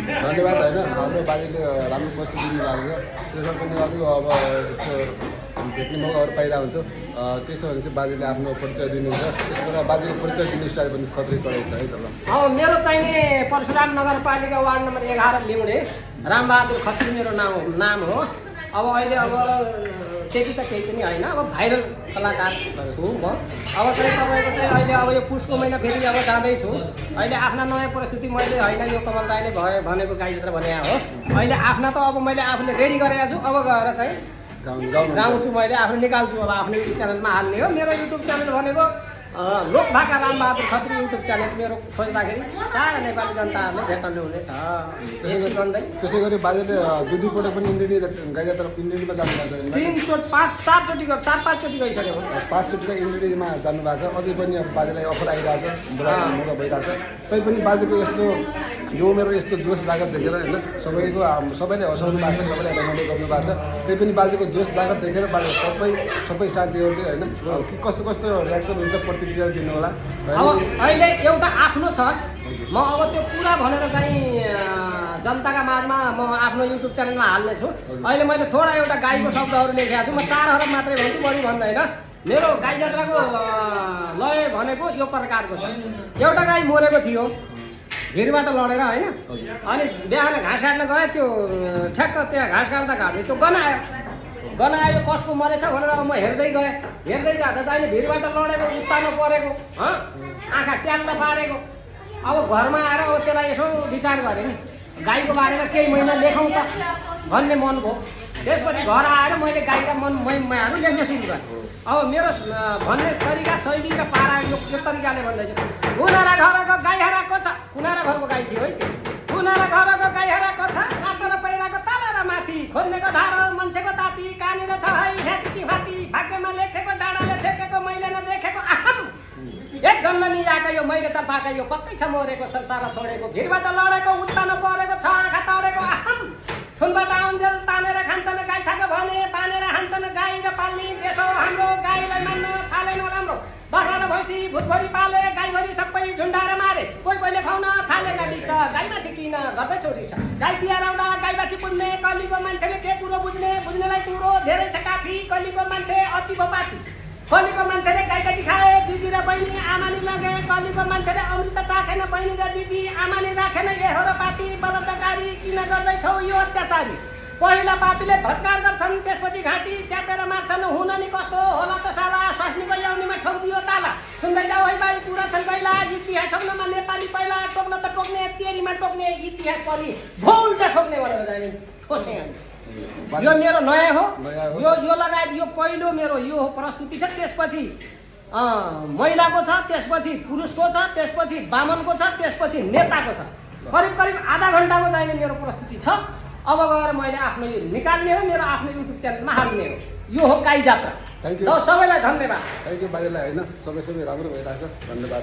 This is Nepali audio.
धन्यवाद होइन हाम्रो बाजेले राम्रो प्रस्तुति दिनुभएको छ त्यसमा पनि अरू अब यस्तो भेट्ने मौकाहरू पाइरहेको हुन्छ के छ भने चाहिँ बाजेले आफ्नो परिचय दिनुहुन्छ त्यसबाट बाजेको परिचय दिने स्टाइल पनि खत्रै परेको छ है त ल मेरो चाहिने परशुराम नगरपालिका वार्ड नम्बर 11 लिउँडे रामबहादुर खत्री मेरो नाम हो। अब अहिले त्यति त केही पनि होइन अब भाइरल कलाकार छु म। अब चाहिँ तपाईँको चाहिँ अहिले अब यो पुसको महिना फेरि अब जाँदैछु। अहिले आफ्ना नयाँ परिस्थिति मैले होइन यो कमल दाइले भयो भनेको गाईभित्र भने हो। अहिले आफ्ना त अब मैले आफूले रेडी गरेको छु। अब गएर चाहिँ गाउँछु मैले आफ्नो निकाल्छु अब आफ्नो युट्युब च्यानलमा हाल्ने हो। मेरो युट्युब च्यानल भनेको लोकभाका रामबहादुर खत्री युट्युब च्यानल मेरो खोज्दाखेरि सारा नेपाली जनताहरूले भेट्नु हुनेछ। त्यसै गरी बाजेले दुईपल्ट पनि गाई जात्रा इन्डियामा जानुभएको छ 4-5 चोटि गइसक्यो। 5 चोटि त इन्डियामा जानुभएको छ। अझै पनि अब बाजेलाई अफर आइरहेको छ मौका भइरहेको छ। तैपनि बाजेको यस्तो यो मेरो यस्तो जोस जागर देखेर होइन सबैले हँसाउनु भएको छ सबैले रमाइलो गर्नु भएको छ। त्यही पनि बाजेको जोस जागर देखेर बाजे सबै साथीहरूले होइन कस्तो कस्तो रियाक्सन हुन्छ प्रतिक्रिया दिनु होला। अब अहिले एउटा आफ्नो छ म अब त्यो पुरा भनेर चाहिँ जनताका माझमा म आफ्नो युट्युब च्यानलमा हाल्ने छु। अहिले मैले थोडा एउटा गाईको शब्दहरू लेखेको छु। म 4 हरफ मात्रै भन्छु बढी भन्दैन। मेरो गाई जात्राको लय भनेको यो प्रकारको छ। एउटा गाई मरेको थियो भिरबाट लडेर होइन। अनि बिहान घाँस काट्न गयो त्यो ठ्याक्क त्यहाँ घाँस काट्दै त्यो गनायो कसको मरेछ भनेर अब म हेर्दै गएँ। हेर्दै जाँदा चाहिँ भिरबाट लडेको उत्तानो परेको आँखा ट्याल्न पारेको। अब घरमा आएर अब त्यसलाई यसो विचार गरेँ नि गाईको बारेमा केही महिना लेखौँ त भन्ने मन भयो। त्यसपछि घर आएर मैले गाईका मनहरू लेख्न सुरु गरेँ। अब मेरो भन्ने तरिका शैली र पारा यो तरिकाले भन्दैछु। कुनारा घरको गाई हराएको छ। कुनारा घरको गाई थियो है। कुनारा घरको गाई हराएको छ। रातो र पहिराको तल र माथि खोज्नेको धारो मान्छेको ताती कहाँनिर छ है हेटी फाटी भाग्यमा लेखेको डाँडाले छेकेको मैले नदेखेको आहम एक गन्धनी आएको यो मैले त पाएको यो पक्कै छ मरेको संसार छोडेको भिरबाट लडेको उत्तानो परेको छ आँखा तडेको आहम थुनबाट आउन्जेल तानेर खान्छन् गाई थाको भने बानेर हान्छन् गाई र पाल्ने देश हो हाम्रो गाईलाई मान्न थालेन राम्रो बाख्रा र भैँसी भुतभरि पाले गाईभरि सबै झुन्डाएर मारे कोहीले खुवाउन थालेका डिस गाईमाथि किन गर्दै छोरी छ गाई तिहार आउँदा गाईबाछी पुज्ने कलीको मान्छेले के कुरो बुझ्नेलाई कुरो धेरै छ काफी कलीको मान्छे अति पाती कलीको मान्छेले गाईकाटी खाए दिदी र बहिनी आमानी लगे कलीको मान्छेले अमृत चाखेन बहिनी र दिदी आमानी राखेन ए हो र पापी बलात्कारी किन गर्दैछौ यो अत्याचारी पहिला पापीले भत्कार गर्छन् त्यसपछि घाँटी च्यापेर मार्छन् हुन नि कस्तो होला त साला स्वास्नीको याउनीमा ठोकिदियो ताला सुन्दै जाऊ है बाई कुरा छन् पहिला इतिहास ठोक्नमा नेपाली पहिला टोक्न त टोक्ने तेरीमा टोक्ने इतिहास पनि भोल्टा ठोक्ने भनेर जाने ठोसे यो मेरो नयाँ हो। यो लगायत यो पहिलो मेरो यो प्रस्तुति छ। त्यसपछि महिलाको छ त्यसपछि पुरुषको छ त्यसपछि बामनको छ त्यसपछि नेताको छ। करिब आधा घन्टाको चाहिने मेरो प्रस्तुति छ। अब गएर मैले आफ्नो यो निकाल्ने हो मेरो आफ्नो युट्युब च्यानलमा हाल्ने हो। यो हो गाई जात्रा। थ्याङ्क यू सबैलाई धन्यवाद। थ्याङ्क यू बाजेलाई होइन सबै राम्रो भइरहेको छ धन्यवाद।